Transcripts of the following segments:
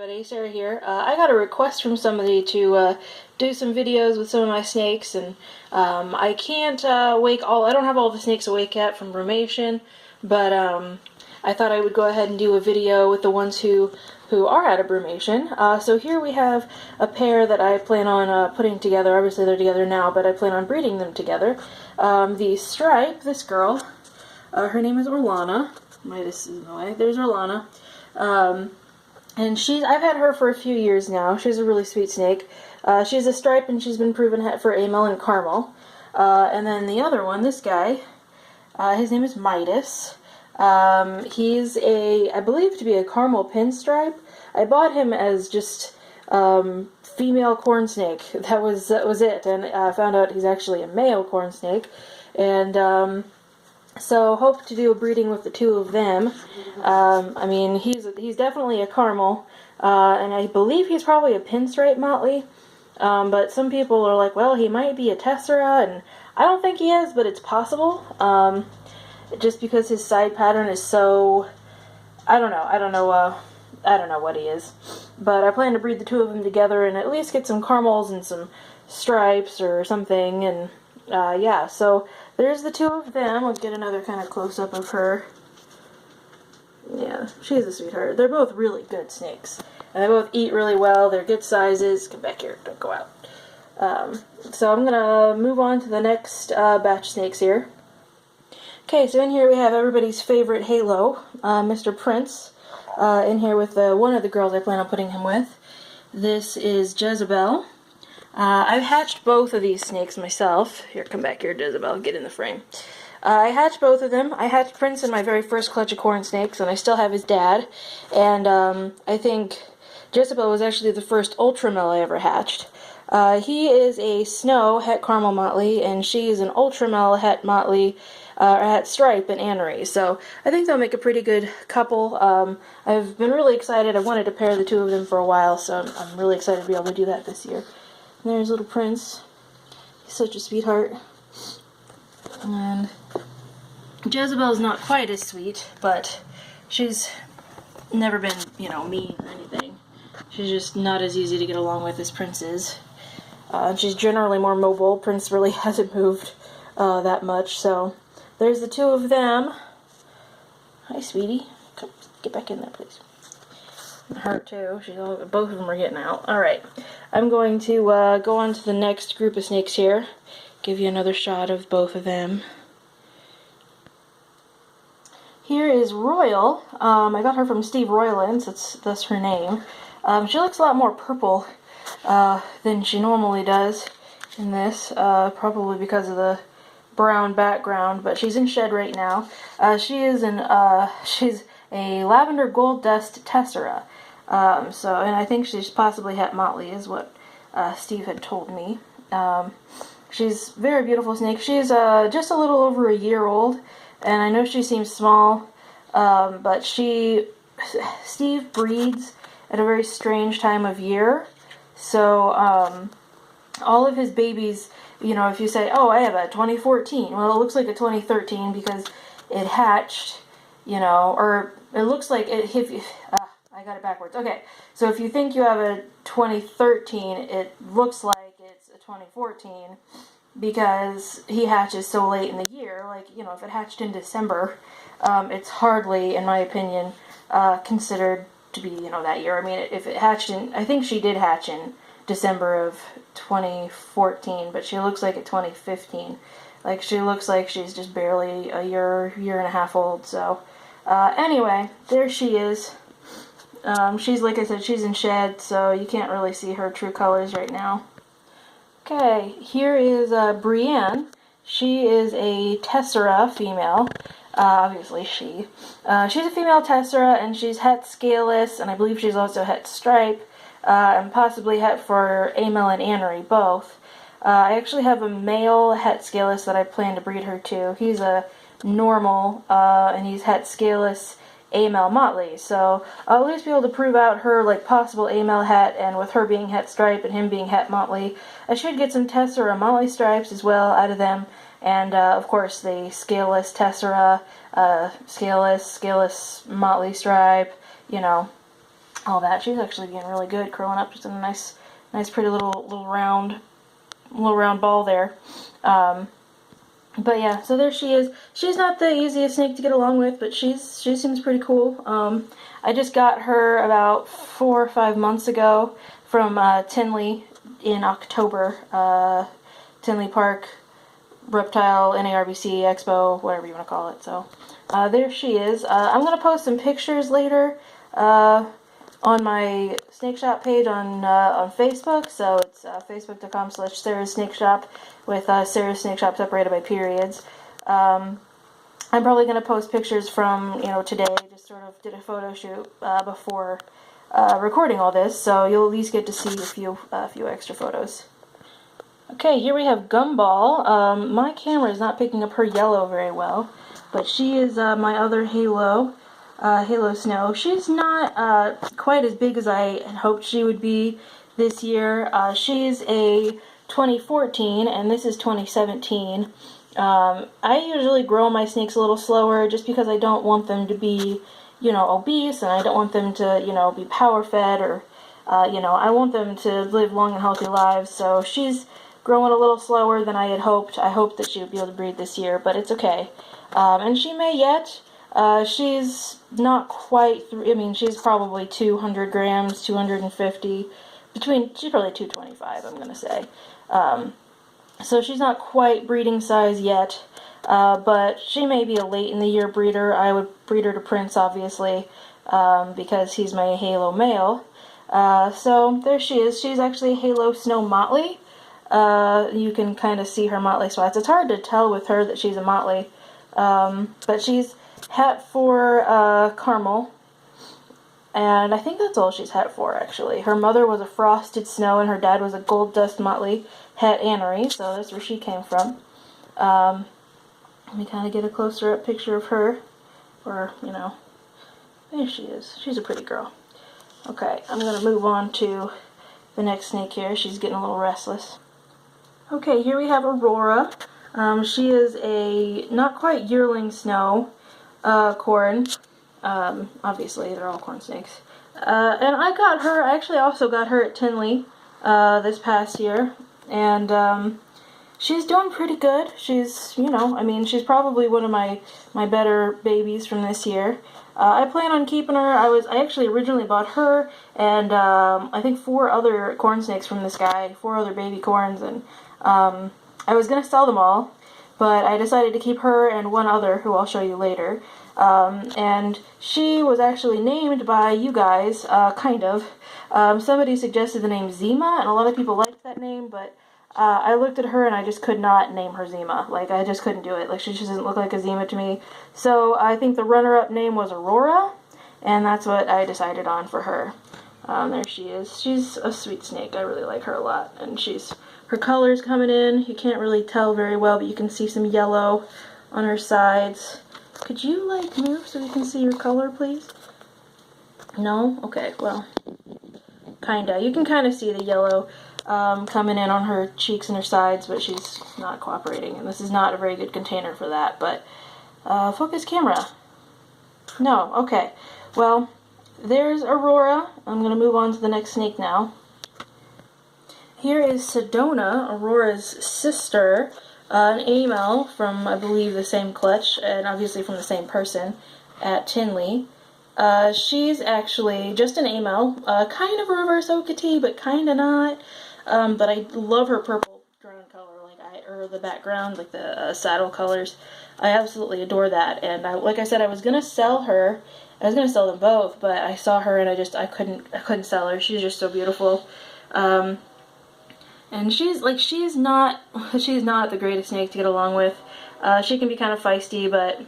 Everybody, Sarah here. I got a request from somebody to do some videos with some of my snakes, and I can't wake all. I don't have all the snakes awake yet from brumation, but I thought I would go ahead and do a video with the ones who are out of brumation. So here we have a pair that I plan on putting together. Obviously they're together now, but I plan on breeding them together. The Stripe, this girl, her name is Orlana. This is in the way. There's Orlana. And I've had her for a few years now. She's a really sweet snake. She's a Stripe, and she's been proven for Amel and Caramel. And then the other one, this guy, his name is Midas. He's I believe to be a Caramel Pinstripe. I bought him as just female corn snake. That was it. And I found out he's actually a male corn snake. And so hope to do a breeding with the two of them. I mean, he's definitely a Caramel, and I believe he's probably a Pinstripe Motley. But some people are like, well, he might be a Tessera, and I don't think he is, but it's possible. Just because his side pattern is so, I don't know what he is. But I plan to breed the two of them together and at least get some Caramels and some Stripes or something, and yeah, so there's the two of them. Let's get another kind of close-up of her. Yeah, she's a sweetheart. They're both really good snakes. And they both eat really well. They're good sizes. Come back here. Don't go out. So I'm going to move on to the next batch snakes here. Okay, so in here we have everybody's favorite Halo, Mr. Prince, in here with one of the girls I plan on putting him with. This is Jezebel. I've hatched both of these snakes myself. Here, come back here, Jezebel. Get in the frame. I hatched both of them. I hatched Prince in my very first clutch of corn snakes, and I still have his dad. And I think Jezebel was actually the first Ultramel I ever hatched. He is a Snow Het Caramel Motley, and she is an Ultramel Het Motley, or Het Stripe and Anery. So I think they'll make a pretty good couple. I've been really excited. I wanted to pair the two of them for a while, so I'm really excited to be able to do that this year. And there's little Prince. He's such a sweetheart. And Jezebel's not quite as sweet, but she's never been, mean or anything. She's just not as easy to get along with as Prince is. And she's generally more mobile. Prince really hasn't moved that much, so there's the two of them. Hi, sweetie. Come, get back in there, please. And her, too. Both of them are getting out. Alright. I'm going to go on to the next group of snakes here. Give you another shot of both of them. Here is Royal. I got her from Steve Roylands. That's her name. She looks a lot more purple than she normally does in this. Probably because of the brown background, but she's in shed right now. She's a lavender gold dust Tessera. And I think she's possibly Het Motley is what Steve had told me. She's a very beautiful snake. She's just a little over a year old, and I know she seems small, but Steve breeds at a very strange time of year. So all of his babies, if you say, oh, I have a 2014, well, it looks like a 2013 because it hatched, or it looks like I got it backwards. Okay, so if you think you have a 2013, it looks like it's a 2014 because he hatches so late in the year. Like, if it hatched in December, it's hardly, in my opinion, considered to be, that year. I mean, if it hatched I think she did hatch in December of 2014, but she looks like a 2015. Like, she looks like she's just barely a year and a half old. So, anyway, there she is. She's, like I said, she's in shed, so you can't really see her true colors right now. Okay, here is Brianna. She is a Tessera female. Obviously she's a female Tessera, and she's Het Scaleless, and I believe she's also Het Stripe, and possibly Het for Amel and Anery, both. I actually have a male Het Scaleless that I plan to breed her to. He's a normal, and he's Het Scaleless Amel Motley, so I'll at least be able to prove out her possible Amel Het, and with her being Het Stripe and him being Het Motley, I should get some Tessera Motley Stripes as well out of them, and of course the Scaleless Tessera, Scaleless Motley Stripe, all that. She's actually being really good, curling up just in a nice, pretty little round ball there. But yeah, so there she is. She's not the easiest snake to get along with, but she seems pretty cool. I just got her about 4 or 5 months ago from Tinley in October. Tinley Park Reptile NARBC Expo, whatever you want to call it. So there she is. I'm going to post some pictures later on my snake shop page on Facebook. So it's facebook.com/SarahSnakeShop with Sarah's Snake Shop separated by periods. I'm probably going to post pictures from, today. Just sort of did a photo shoot before recording all this, so you'll at least get to see a few extra photos. Okay, here we have Gumball. My camera is not picking up her yellow very well, but she is my other Halo Snow. She's not quite as big as I had hoped she would be this year. She's a 2014, and this is 2017. I usually grow my snakes a little slower just because I don't want them to be, obese, and I don't want them to, be power fed, or, I want them to live long and healthy lives. So she's growing a little slower than I had hoped. I hoped that she would be able to breed this year, but it's okay. And she may yet. She's not quite, she's probably 200 grams, 250, she's probably 225, I'm going to say. So she's not quite breeding size yet, but she may be a late in the year breeder. I would breed her to Prince, obviously, because he's my Halo male. So there she is. She's actually a Halo Snow Motley. You can kind of see her motley spots. It's hard to tell with her that she's a motley, but she's het for caramel, and I think that's all she's het for, actually. Her mother was a frosted snow, and her dad was a gold dust motley het anery, so that's where she came from. Let me kind of get a closer up picture of her, or, there she is. She's a pretty girl. Okay, I'm going to move on to the next snake here. She's getting a little restless. Okay, here we have Aurora. She is a not quite yearling snow corn. Obviously, they're all corn snakes. And I actually also got her at Tinley this past year. And she's doing pretty good. She's, she's probably one of my better babies from this year. I plan on keeping her. I actually originally bought her and I think 4 other corn snakes from this guy, 4 other baby corns, and I was going to sell them all, but I decided to keep her and 1 other, who I'll show you later. And she was actually named by you guys, kind of. Somebody suggested the name Zima, and a lot of people liked that name, but I looked at her and I just could not name her Zima. Like, I just couldn't do it. Like, she just doesn't look like a Zima to me. So I think the runner-up name was Aurora, and that's what I decided on for her. There she is. She's a sweet snake. I really like her a lot, and her color's coming in. You can't really tell very well, but you can see some yellow on her sides. Could you, move so we can see your color, please? No? Okay, well, kinda. You can kind of see the yellow coming in on her cheeks and her sides, but she's not cooperating, and this is not a very good container for that, but focus camera. No, okay. Well, there's Aurora. I'm going to move on to the next snake now. Here is Sedona, Aurora's sister, an AML from, I believe, the same clutch, and obviously from the same person at Tinley. She's actually just an AML, kind of a reverse Okatee, but kind of not. But I love her purple ground color, or the background, like the saddle colors. I absolutely adore that. And like I said, I was gonna sell her. I was gonna sell them both, but I saw her and I couldn't sell her. She's just so beautiful. And she's not the greatest snake to get along with. She can be kind of feisty, but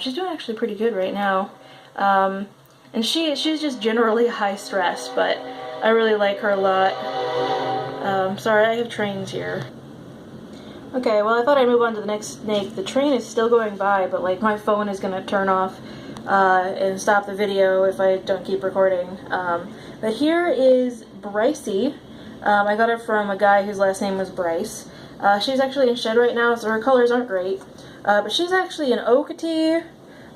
she's doing actually pretty good right now. And she's just generally high stress, but I really like her a lot. Sorry, I have trains here. Okay, well, I thought I'd move on to the next snake. The train is still going by, but my phone is gonna turn off and stop the video if I don't keep recording. But here is Brycey. I got her from a guy whose last name was Bryce. She's actually in shed right now, so her colors aren't great. But she's actually an Okatee.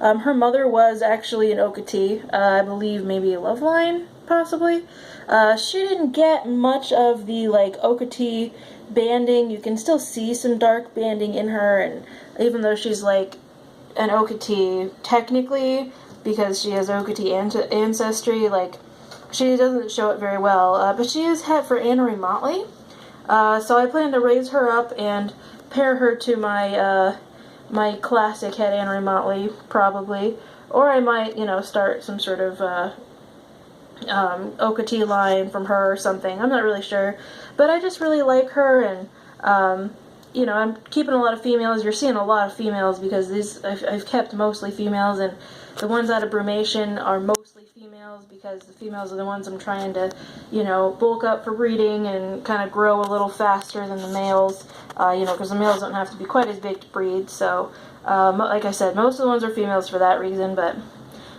Her mother was actually an Okatee. I believe maybe a Loveline. possibly. She didn't get much of the, like, Okati banding. You can still see some dark banding in her, and even though she's, like, an Okati technically, because she has Okati ancestry, like, she doesn't show it very well. But she is het for Annery Motley. So I plan to raise her up and pair her to my, my classic het Annery Motley, probably. Or I might, you know, start some sort of, Okati line from her or something. I'm not really sure. But I just really like her, and, you know, I'm keeping a lot of females. You're seeing a lot of females because these, I've kept mostly females, and the ones out of brumation are mostly females because the females are the ones I'm trying to, you know, bulk up for breeding and kind of grow a little faster than the males, you know, because the males don't have to be quite as big to breed. So, like I said, most of the ones are females for that reason, but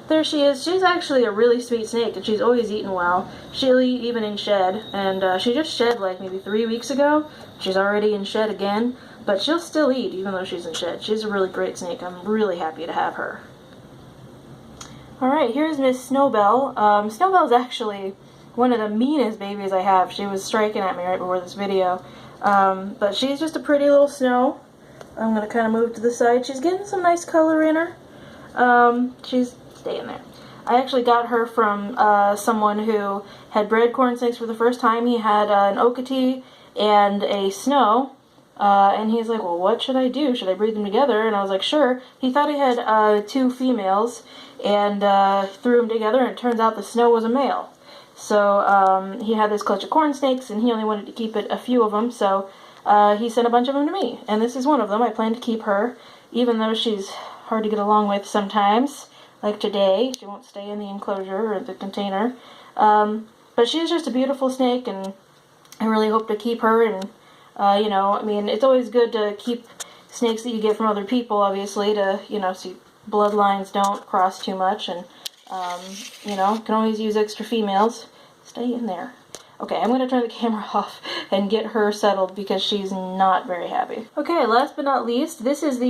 there she is. She's actually a really sweet snake, and she's always eaten well. She'll eat even in shed, and she just shed like maybe 3 weeks ago. She's already in shed again, but she'll still eat even though she's in shed. She's a really great snake. I'm really happy to have her. Alright, here's Miss Snowbell. Snowbell's actually one of the meanest babies I have. She was striking at me right before this video. But she's just a pretty little snow. I'm going to kind of move to the side. She's getting some nice color in her. She's staying there. I actually got her from someone who had bred corn snakes for the first time. He had an Okati and a Snow. And he's like, well, what should I do? Should I breed them together? And I was like, sure. He thought he had 2 females and threw them together, and it turns out the Snow was a male. So he had this clutch of corn snakes, and he only wanted to keep a few of them, so he sent a bunch of them to me. And this is one of them. I plan to keep her, even though she's hard to get along with sometimes. Like today, she won't stay in the enclosure or the container. But she's just a beautiful snake, and I really hope to keep her. And, you know, I mean, it's always good to keep snakes that you get from other people, obviously, to, you know, so bloodlines don't cross too much. And, you know, can always use extra females. Stay in there. Okay, I'm going to turn the camera off and get her settled because she's not very happy. Okay, last but not least, this is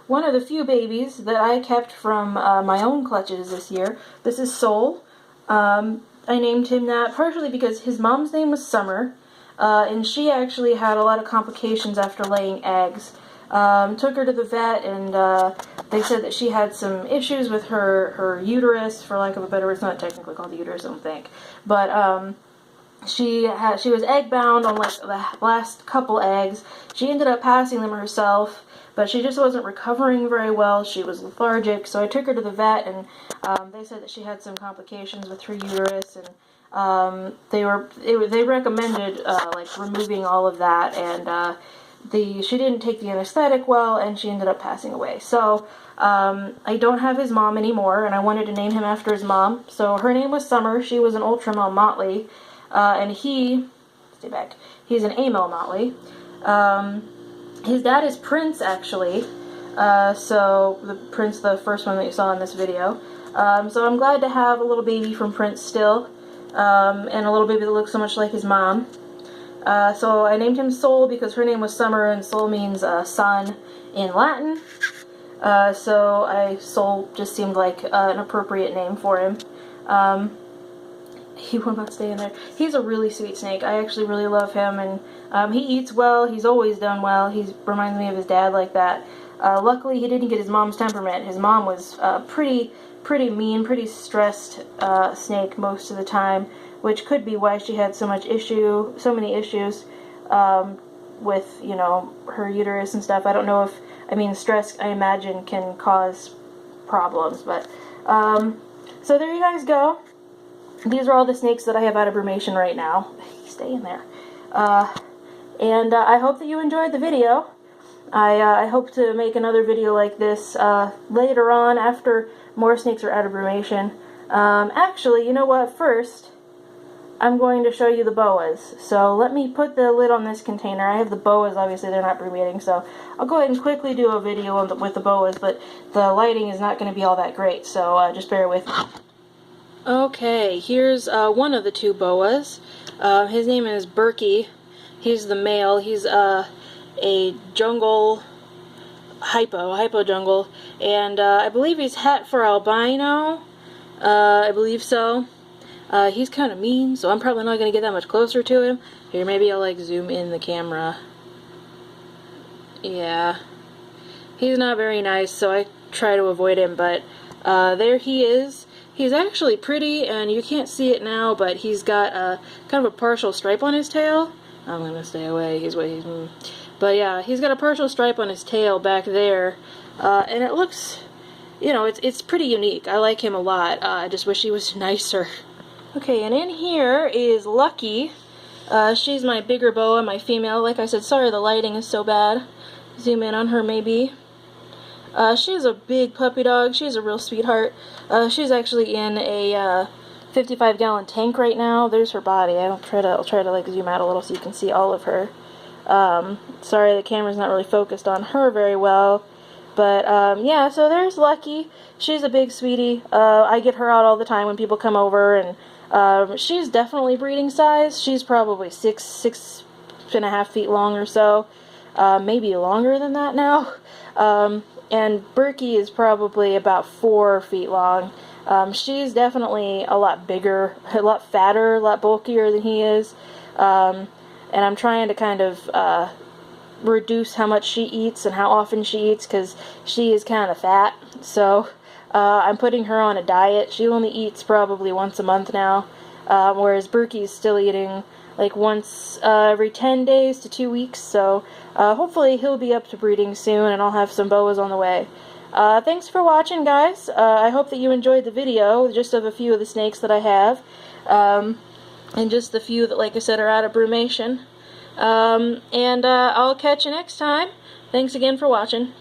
one of the few babies that I kept from my own clutches this year. This is Soul. I named him that partially because his mom's name was Summer, and she actually had a lot of complications after laying eggs. Took her to the vet, and they said that she had some issues with her uterus, for lack of a better word. It's not technically called the uterus, I don't think. But, she was egg bound on like the last couple eggs. She ended up passing them herself, but she just wasn't recovering very well. She was lethargic, so I took her to the vet, and they said that she had some complications with her uterus, and they recommended like removing all of that, and she didn't take the anesthetic well, and she ended up passing away. So I don't have his mom anymore, and I wanted to name him after his mom. So her name was Summer. She was an Ultramel Motley. And he's an Amel Motley. His dad is Prince, actually. So the Prince, the first one that you saw in this video. So I'm glad to have a little baby from Prince still, and a little baby that looks so much like his mom. So I named him Soul because her name was Summer, and Soul means sun in Latin. So Soul just seemed like an appropriate name for him. He will not stay in there. He's a really sweet snake. I actually really love him, and he eats well. He's always done well. He reminds me of his dad like that. Luckily, he didn't get his mom's temperament. His mom was pretty mean, pretty stressed snake most of the time, which could be why she had so many issues with, you know, her uterus and stuff. I don't know if, stress, I imagine, can cause problems, but, so there you guys go. These are all the snakes that I have out of brumation right now. Stay in there. And I hope that you enjoyed the video. I hope to make another video like this later on after more snakes are out of brumation. Actually, you know what? First, I'm going to show you the boas. So let me put the lid on this container. I have the boas, obviously they're not brumating, so I'll go ahead and quickly do a video with the boas, but the lighting is not going to be all that great, so just bear with me. Okay, here's one of the 2 boas. His name is Berkey. He's the male. He's a jungle hypo jungle, and I believe he's het for albino. I believe so. He's kind of mean, so I'm probably not going to get that much closer to him. Here, maybe I'll like zoom in the camera. Yeah. He's not very nice, so I try to avoid him, but there he is. He's actually pretty, and you can't see it now, but he's got kind of a partial stripe on his tail. I'm going to stay away. But yeah, he's got a partial stripe on his tail back there, and it looks, you know, it's pretty unique. I like him a lot. I just wish he was nicer. Okay, and in here is Lucky. She's my bigger boa, my female. Like I said, sorry the lighting is so bad. Zoom in on her maybe. She's a big puppy dog. She's a real sweetheart. She's actually in a 55-gallon tank right now. There's her body. I'll try to like zoom out a little so you can see all of her. Sorry, the camera's not really focused on her very well. But yeah, so there's Lucky. She's a big sweetie. I get her out all the time when people come over, and she's definitely breeding size. She's probably 6.5 feet long or so. Maybe longer than that now. And Berkey is probably about 4 feet long. She's definitely a lot bigger, a lot fatter, a lot bulkier than he is. And I'm trying to kind of reduce how much she eats and how often she eats, because she is kind of fat. So I'm putting her on a diet. She only eats probably once a month now, whereas Berkey's still eating like once every 10 days to 2 weeks. So hopefully he'll be up to breeding soon, and I'll have some boas on the way. Thanks for watching, guys. I hope that you enjoyed the video, just of a few of the snakes that I have, and just the few that, like I said, are out of brumation. And I'll catch you next time. Thanks again for watching.